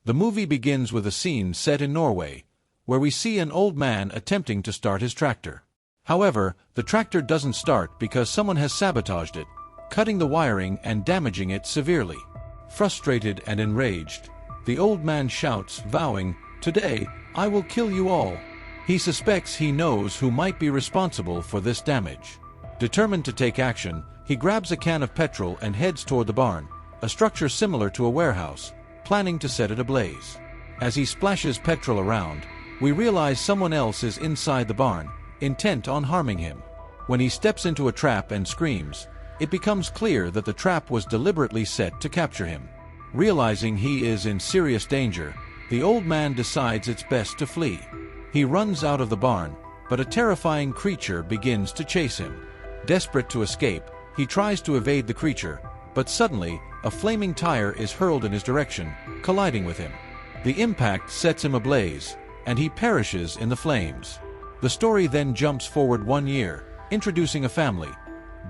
The movie begins with a scene set in Norway, where we see an old man attempting to start his tractor. However, the tractor doesn't start because someone has sabotaged it, cutting the wiring and damaging it severely. Frustrated and enraged, the old man shouts, vowing, "Today, I will kill you all." He suspects he knows who might be responsible for this damage. Determined to take action, he grabs a can of petrol and heads toward the barn, a structure similar to a warehouse, planning to set it ablaze. As he splashes petrol around, we realize someone else is inside the barn, intent on harming him. When he steps into a trap and screams, it becomes clear that the trap was deliberately set to capture him. Realizing he is in serious danger, the old man decides it's best to flee. He runs out of the barn, but a terrifying creature begins to chase him. Desperate to escape, he tries to evade the creature, but suddenly, a flaming tire is hurled in his direction, colliding with him. The impact sets him ablaze, and he perishes in the flames. The story then jumps forward 1 year, introducing a family: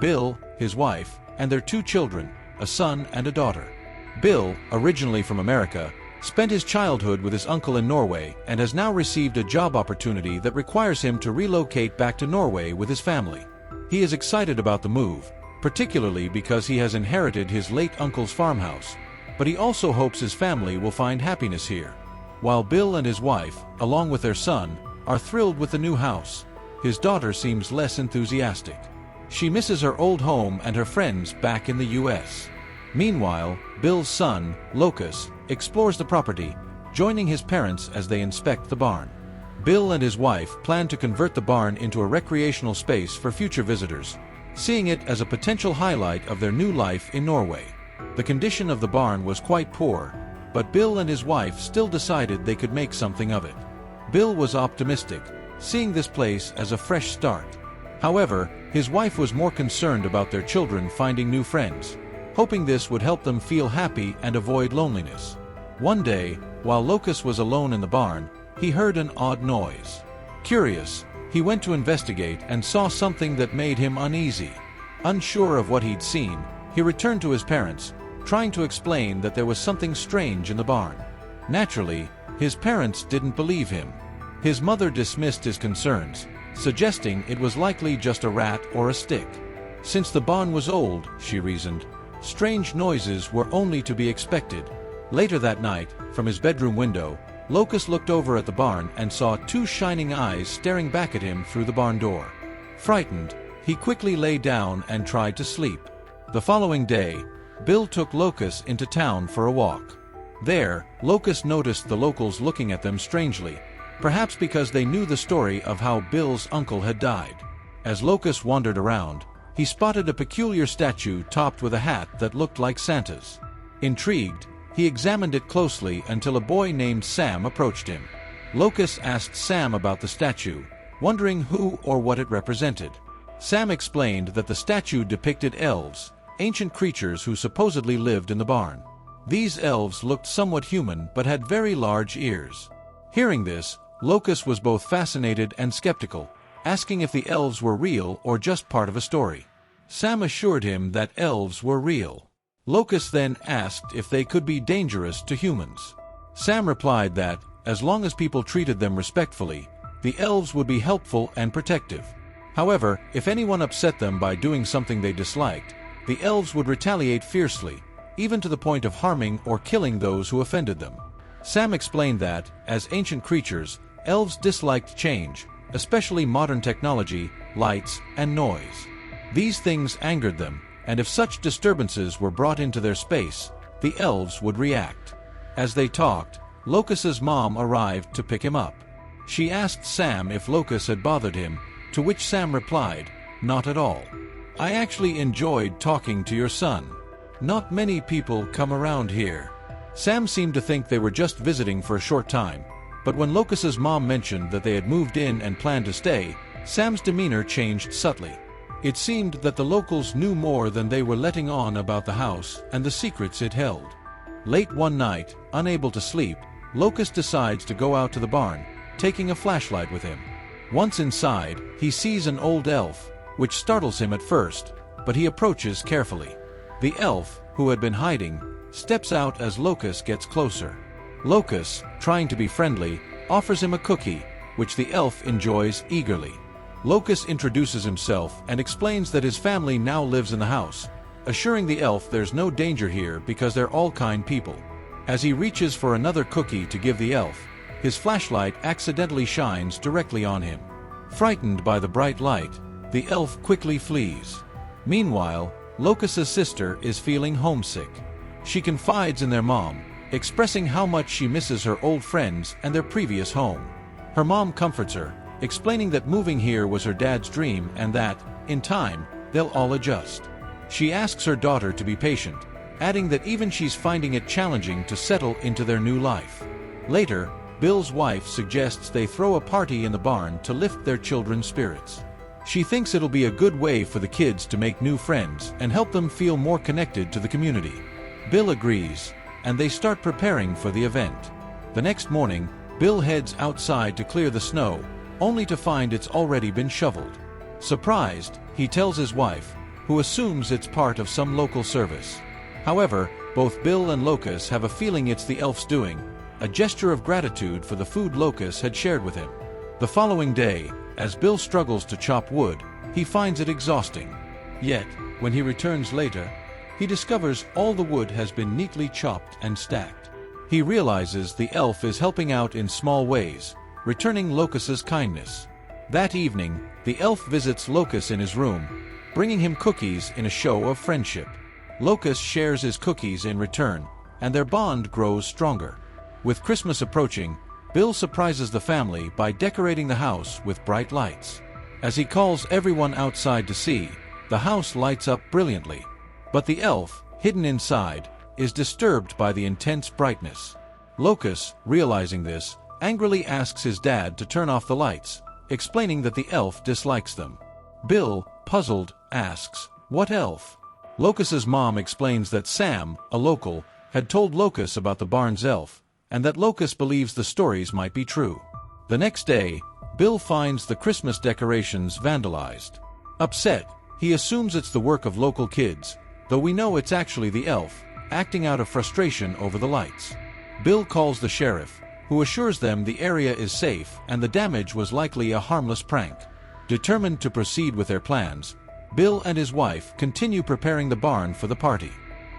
Bill, his wife, and their 2 children, a son and a daughter. Bill, originally from America, spent his childhood with his uncle in Norway and has now received a job opportunity that requires him to relocate back to Norway with his family. He is excited about the move, particularly because he has inherited his late uncle's farmhouse, but he also hopes his family will find happiness here. While Bill and his wife, along with their son, are thrilled with the new house, his daughter seems less enthusiastic. She misses her old home and her friends back in the US. Meanwhile, Bill's son, Lucas, explores the property, joining his parents as they inspect the barn. Bill and his wife plan to convert the barn into a recreational space for future visitors, seeing it as a potential highlight of their new life in Norway. The condition of the barn was quite poor, but Bill and his wife still decided they could make something of it. Bill was optimistic, seeing this place as a fresh start. However, his wife was more concerned about their children finding new friends, hoping this would help them feel happy and avoid loneliness. One day, while Lucas was alone in the barn, he heard an odd noise. Curious, he went to investigate and saw something that made him uneasy. Unsure of what he'd seen, he returned to his parents, trying to explain that there was something strange in the barn. Naturally, his parents didn't believe him. His mother dismissed his concerns, suggesting it was likely just a rat or a stick. Since the barn was old, she reasoned, strange noises were only to be expected. Later that night, from his bedroom window, Lucas looked over at the barn and saw 2 shining eyes staring back at him through the barn door. Frightened, he quickly lay down and tried to sleep. The following day, Bill took Lucas into town for a walk. There, Lucas noticed the locals looking at them strangely, perhaps because they knew the story of how Bill's uncle had died. As Lucas wandered around, he spotted a peculiar statue topped with a hat that looked like Santa's. Intrigued, he examined it closely until a boy named Sam approached him. Lucas asked Sam about the statue, wondering who or what it represented. Sam explained that the statue depicted elves, ancient creatures who supposedly lived in the barn. These elves looked somewhat human but had very large ears. Hearing this, Lucas was both fascinated and skeptical, asking if the elves were real or just part of a story. Sam assured him that elves were real. Lucas then asked if they could be dangerous to humans. Sam replied that, as long as people treated them respectfully, the elves would be helpful and protective. However, if anyone upset them by doing something they disliked, the elves would retaliate fiercely, even to the point of harming or killing those who offended them. Sam explained that, as ancient creatures, elves disliked change, especially modern technology, lights, and noise. These things angered them, and if such disturbances were brought into their space, the elves would react. As they talked, Lucas's mom arrived to pick him up. She asked Sam if Lucas had bothered him, to which Sam replied, "Not at all. I actually enjoyed talking to your son. Not many people come around here." Sam seemed to think they were just visiting for a short time, but when Lucas's mom mentioned that they had moved in and planned to stay, Sam's demeanor changed subtly. It seemed that the locals knew more than they were letting on about the house and the secrets it held. Late one night, unable to sleep, Lucas decides to go out to the barn, taking a flashlight with him. Once inside, he sees an old elf, which startles him at first, but he approaches carefully. The elf, who had been hiding, steps out as Lucas gets closer. Locus, trying to be friendly, offers him a cookie, which the elf enjoys eagerly. Locus introduces himself and explains that his family now lives in the house, assuring the elf there's no danger here because they're all kind people. As he reaches for another cookie to give the elf, his flashlight accidentally shines directly on him. Frightened by the bright light, the elf quickly flees. Meanwhile, Locus's sister is feeling homesick. She confides in their mom, expressing how much she misses her old friends and their previous home. Her mom comforts her, explaining that moving here was her dad's dream and that, in time, they'll all adjust. She asks her daughter to be patient, adding that even she's finding it challenging to settle into their new life. Later, Bill's wife suggests they throw a party in the barn to lift their children's spirits. She thinks it'll be a good way for the kids to make new friends and help them feel more connected to the community. Bill agrees, and they start preparing for the event. The next morning, Bill heads outside to clear the snow, only to find it's already been shoveled. Surprised, he tells his wife, who assumes it's part of some local service. However, both Bill and Locus have a feeling it's the elf's doing, a gesture of gratitude for the food Locus had shared with him. The following day, as Bill struggles to chop wood, he finds it exhausting. Yet, when he returns later, he discovers all the wood has been neatly chopped and stacked. He realizes the elf is helping out in small ways, returning Locus's kindness. That evening, the elf visits Locus in his room, bringing him cookies in a show of friendship. Locus shares his cookies in return, and their bond grows stronger. With Christmas approaching, Bill surprises the family by decorating the house with bright lights. As he calls everyone outside to see, the house lights up brilliantly. But the elf, hidden inside, is disturbed by the intense brightness. Locus, realizing this, angrily asks his dad to turn off the lights, explaining that the elf dislikes them. Bill, puzzled, asks, "What elf?" Locus's mom explains that Sam, a local, had told Locus about the barn's elf, and that Locus believes the stories might be true. The next day, Bill finds the Christmas decorations vandalized. Upset, he assumes it's the work of local kids, though we know it's actually the elf, acting out of frustration over the lights. Bill calls the sheriff, who assures them the area is safe and the damage was likely a harmless prank. Determined to proceed with their plans, Bill and his wife continue preparing the barn for the party.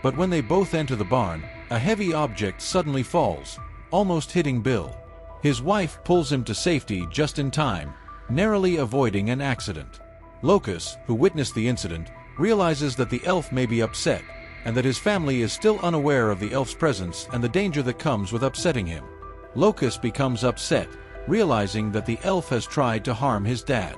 But when they both enter the barn, a heavy object suddenly falls, almost hitting Bill. His wife pulls him to safety just in time, narrowly avoiding an accident. Locus, who witnessed the incident, realizes that the elf may be upset, and that his family is still unaware of the elf's presence and the danger that comes with upsetting him. Locus becomes upset, realizing that the elf has tried to harm his dad.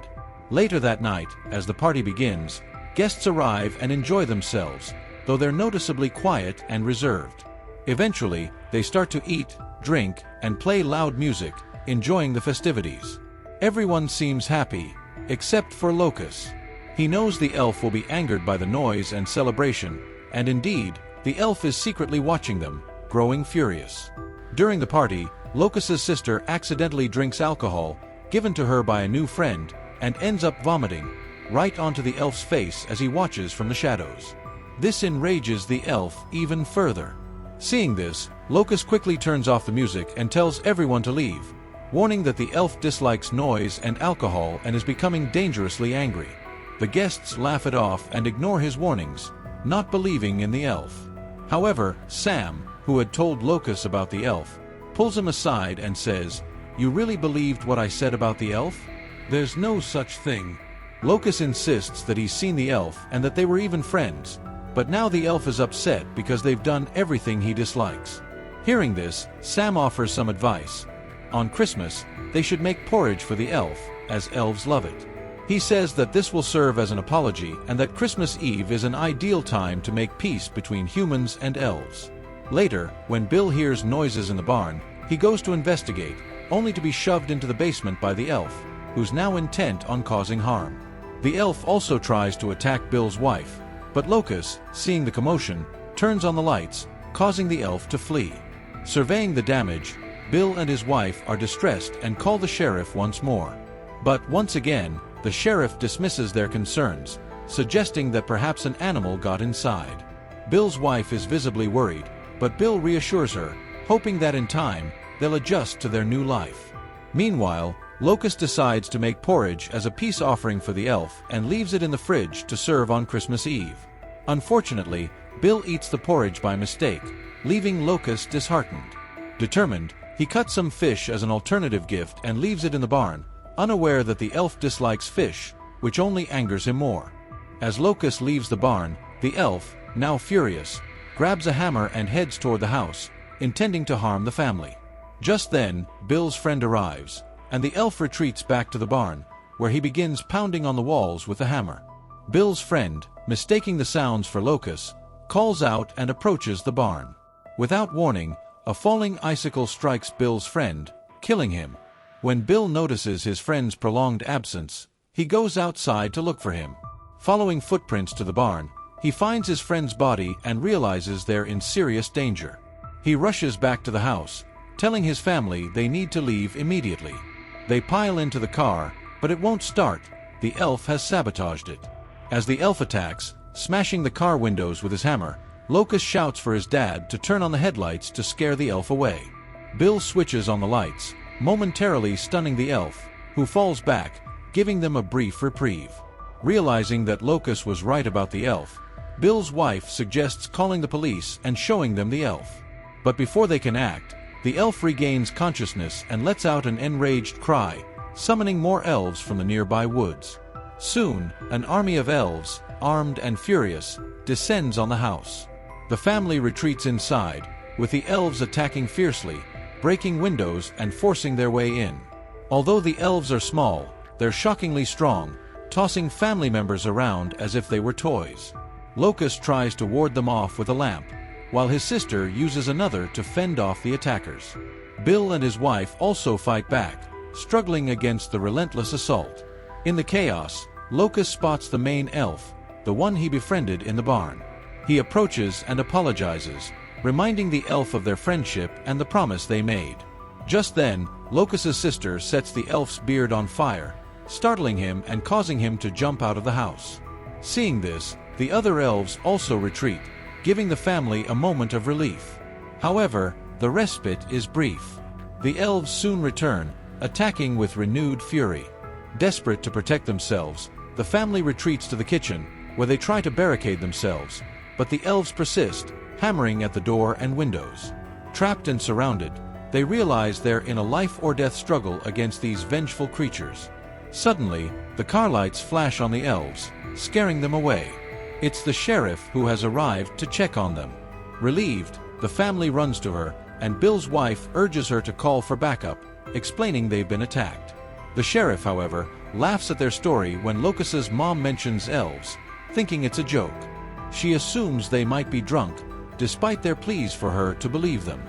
Later that night, as the party begins, guests arrive and enjoy themselves, though they're noticeably quiet and reserved. Eventually, they start to eat, drink, and play loud music, enjoying the festivities. Everyone seems happy, except for Locus. He knows the elf will be angered by the noise and celebration, and indeed, the elf is secretly watching them, growing furious. During the party, Locus's sister accidentally drinks alcohol, given to her by a new friend, and ends up vomiting, right onto the elf's face as he watches from the shadows. This enrages the elf even further. Seeing this, Locus quickly turns off the music and tells everyone to leave, warning that the elf dislikes noise and alcohol and is becoming dangerously angry. The guests laugh it off and ignore his warnings, not believing in the elf. However, Sam, who had told Locus about the elf, pulls him aside and says, "You really believed what I said about the elf? There's no such thing." Locus insists that he's seen the elf and that they were even friends, but now the elf is upset because they've done everything he dislikes. Hearing this, Sam offers some advice. On Christmas, they should make porridge for the elf, as elves love it. He says that this will serve as an apology and that Christmas Eve is an ideal time to make peace between humans and elves. Later, when Bill hears noises in the barn, he goes to investigate, only to be shoved into the basement by the elf, who's now intent on causing harm. The elf also tries to attack Bill's wife, but Locus, seeing the commotion, turns on the lights, causing the elf to flee. Surveying the damage, Bill and his wife are distressed and call the sheriff once more. But once again, the sheriff dismisses their concerns, suggesting that perhaps an animal got inside. Bill's wife is visibly worried, but Bill reassures her, hoping that in time, they'll adjust to their new life. Meanwhile, Locust decides to make porridge as a peace offering for the elf and leaves it in the fridge to serve on Christmas Eve. Unfortunately, Bill eats the porridge by mistake, leaving Locust disheartened. Determined, he cuts some fish as an alternative gift and leaves it in the barn, unaware that the elf dislikes fish, which only angers him more. As Locust leaves the barn, the elf, now furious, grabs a hammer and heads toward the house, intending to harm the family. Just then, Bill's friend arrives, and the elf retreats back to the barn, where he begins pounding on the walls with the hammer. Bill's friend, mistaking the sounds for Locust, calls out and approaches the barn. Without warning, a falling icicle strikes Bill's friend, killing him. When Bill notices his friend's prolonged absence, he goes outside to look for him. Following footprints to the barn, he finds his friend's body and realizes they're in serious danger. He rushes back to the house, telling his family they need to leave immediately. They pile into the car, but it won't start. The elf has sabotaged it. As the elf attacks, smashing the car windows with his hammer, Locust shouts for his dad to turn on the headlights to scare the elf away. Bill switches on the lights, momentarily stunning the elf, who falls back, giving them a brief reprieve. Realizing that Locust was right about the elf, Bill's wife suggests calling the police and showing them the elf. But before they can act, the elf regains consciousness and lets out an enraged cry, summoning more elves from the nearby woods. Soon, an army of elves, armed and furious, descends on the house. The family retreats inside, with the elves attacking fiercely, breaking windows and forcing their way in. Although the elves are small, they're shockingly strong, tossing family members around as if they were toys. Locust tries to ward them off with a lamp, while his sister uses another to fend off the attackers. Bill and his wife also fight back, struggling against the relentless assault. In the chaos, Locust spots the main elf, the one he befriended in the barn. He approaches and apologizes, reminding the elf of their friendship and the promise they made. Just then, Locust's sister sets the elf's beard on fire, startling him and causing him to jump out of the house. Seeing this, the other elves also retreat, giving the family a moment of relief. However, the respite is brief. The elves soon return, attacking with renewed fury. Desperate to protect themselves, the family retreats to the kitchen, where they try to barricade themselves, but the elves persist, hammering at the door and windows. Trapped and surrounded, they realize they're in a life-or-death struggle against these vengeful creatures. Suddenly, the car lights flash on the elves, scaring them away. It's the sheriff who has arrived to check on them. Relieved, the family runs to her, and Bill's wife urges her to call for backup, explaining they've been attacked. The sheriff, however, laughs at their story when Locust's mom mentions elves, thinking it's a joke. She assumes they might be drunk, despite their pleas for her to believe them.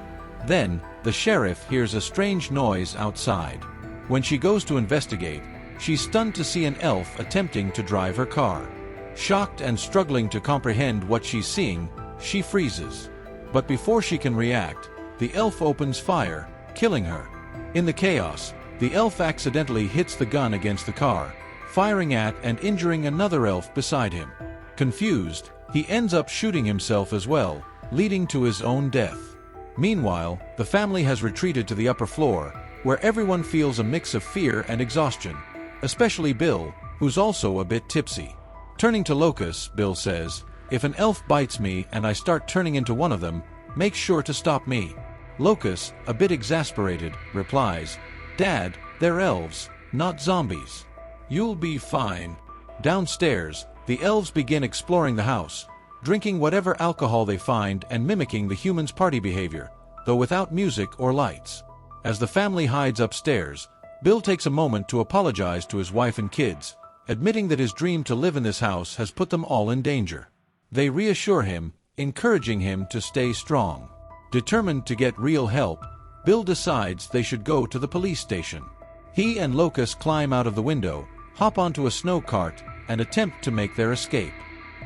Then, the sheriff hears a strange noise outside. When she goes to investigate, she's stunned to see an elf attempting to drive her car. Shocked and struggling to comprehend what she's seeing, she freezes. But before she can react, the elf opens fire, killing her. In the chaos, the elf accidentally hits the gun against the car, firing at and injuring another elf beside him. Confused, he ends up shooting himself as well, leading to his own death. Meanwhile, the family has retreated to the upper floor, where everyone feels a mix of fear and exhaustion, especially Bill, who's also a bit tipsy. Turning to Locust, Bill says, "If an elf bites me and I start turning into one of them, make sure to stop me." Locust, a bit exasperated, replies, "Dad, they're elves, not zombies. You'll be fine." Downstairs, the elves begin exploring the house, drinking whatever alcohol they find and mimicking the humans' party behavior, though without music or lights. As the family hides upstairs, Bill takes a moment to apologize to his wife and kids, admitting that his dream to live in this house has put them all in danger. They reassure him, encouraging him to stay strong. Determined to get real help, Bill decides they should go to the police station. He and Locust climb out of the window, hop onto a snow cart, and attempt to make their escape.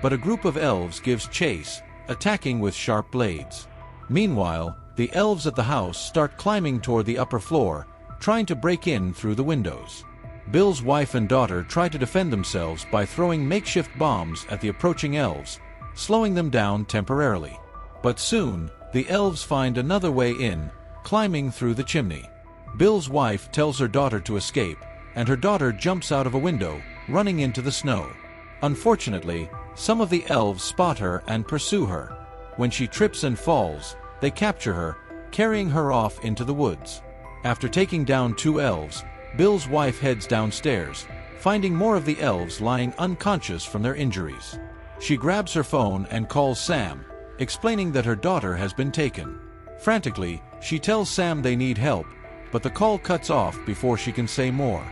But a group of elves gives chase, attacking with sharp blades. Meanwhile, the elves at the house start climbing toward the upper floor, trying to break in through the windows. Bill's wife and daughter try to defend themselves by throwing makeshift bombs at the approaching elves, slowing them down temporarily. But soon, The elves find another way in, climbing through the chimney. Bill's wife tells her daughter to escape, and her daughter jumps out of a window, running into the snow. Unfortunately, some of the elves spot her and pursue her. When she trips and falls, they capture her, carrying her off into the woods. After taking down 2 elves, Bill's wife heads downstairs, finding more of the elves lying unconscious from their injuries. She grabs her phone and calls Sam, explaining that her daughter has been taken. Frantically, she tells Sam they need help, but the call cuts off before she can say more.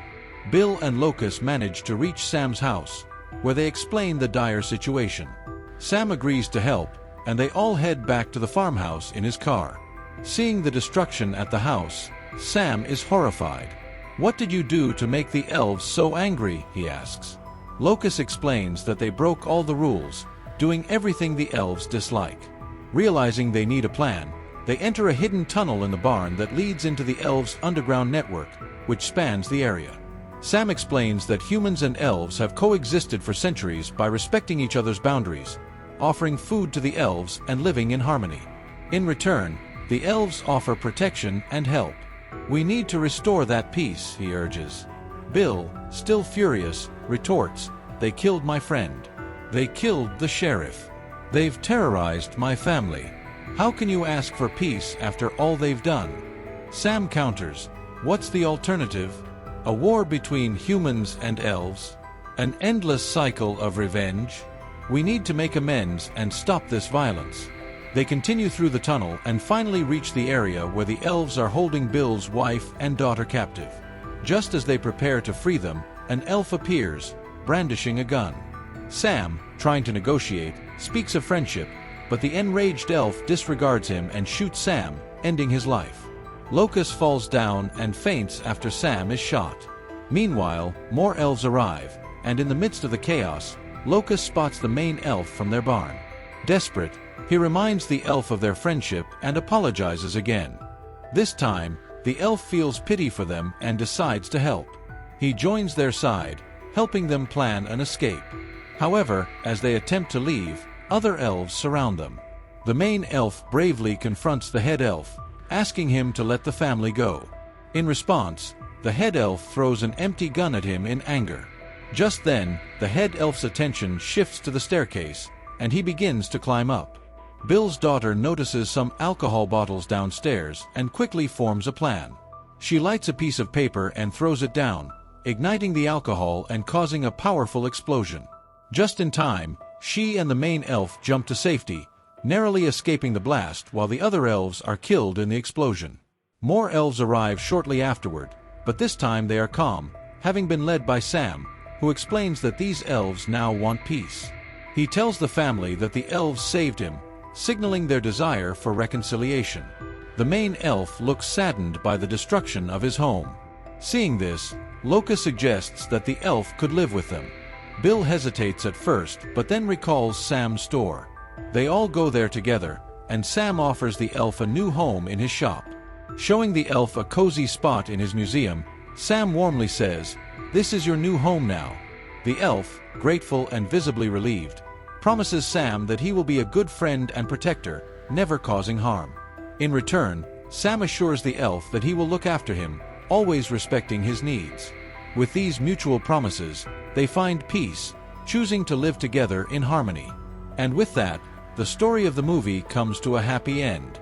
Bill and Locust manage to reach Sam's house, where they explain the dire situation. Sam agrees to help, and they all head back to the farmhouse in his car. Seeing the destruction at the house, Sam is horrified. "What did you do to make the elves so angry?" he asks. Locust explains that they broke all the rules, doing everything the elves dislike. Realizing they need a plan, they enter a hidden tunnel in the barn that leads into the elves' underground network, which spans the area. Sam explains that humans and elves have coexisted for centuries by respecting each other's boundaries, offering food to the elves and living in harmony. In return, the elves offer protection and help. "We need to restore that peace," he urges. Bill, still furious, retorts, "They killed my friend. They killed the sheriff. They've terrorized my family. How can you ask for peace after all they've done?" Sam counters, "What's the alternative? A war between humans and elves? An endless cycle of revenge? We need to make amends and stop this violence." They continue through the tunnel and finally reach the area where the elves are holding Bill's wife and daughter captive. Just as they prepare to free them, an elf appears, brandishing a gun. Sam, trying to negotiate, speaks of friendship, but the enraged elf disregards him and shoots Sam, ending his life. Locust falls down and faints after Sam is shot. Meanwhile, more elves arrive, and in the midst of the chaos, Locust spots the main elf from their barn. Desperate, he reminds the elf of their friendship and apologizes again. This time, the elf feels pity for them and decides to help. He joins their side, helping them plan an escape. However, as they attempt to leave, other elves surround them. The main elf bravely confronts the head elf, asking him to let the family go. In response, the head elf throws an empty gun at him in anger. Just then, the head elf's attention shifts to the staircase, and he begins to climb up. Bill's daughter notices some alcohol bottles downstairs and quickly forms a plan. She lights a piece of paper and throws it down, igniting the alcohol and causing a powerful explosion. Just in time, she and the main elf jump to safety, narrowly escaping the blast while the other elves are killed in the explosion. More elves arrive shortly afterward, but this time they are calm, having been led by Sam, who explains that these elves now want peace. He tells the family that the elves saved him, signaling their desire for reconciliation. The main elf looks saddened by the destruction of his home. Seeing this, Locust suggests that the elf could live with them. Bill hesitates at first, but then recalls Sam's store. They all go there together, and Sam offers the elf a new home in his shop. Showing the elf a cozy spot in his museum, Sam warmly says, "This is your new home now." The elf, grateful and visibly relieved, promises Sam that he will be a good friend and protector, never causing harm. In return, Sam assures the elf that he will look after him, always respecting his needs. With these mutual promises, they find peace, choosing to live together in harmony. And with that, the story of the movie comes to a happy end.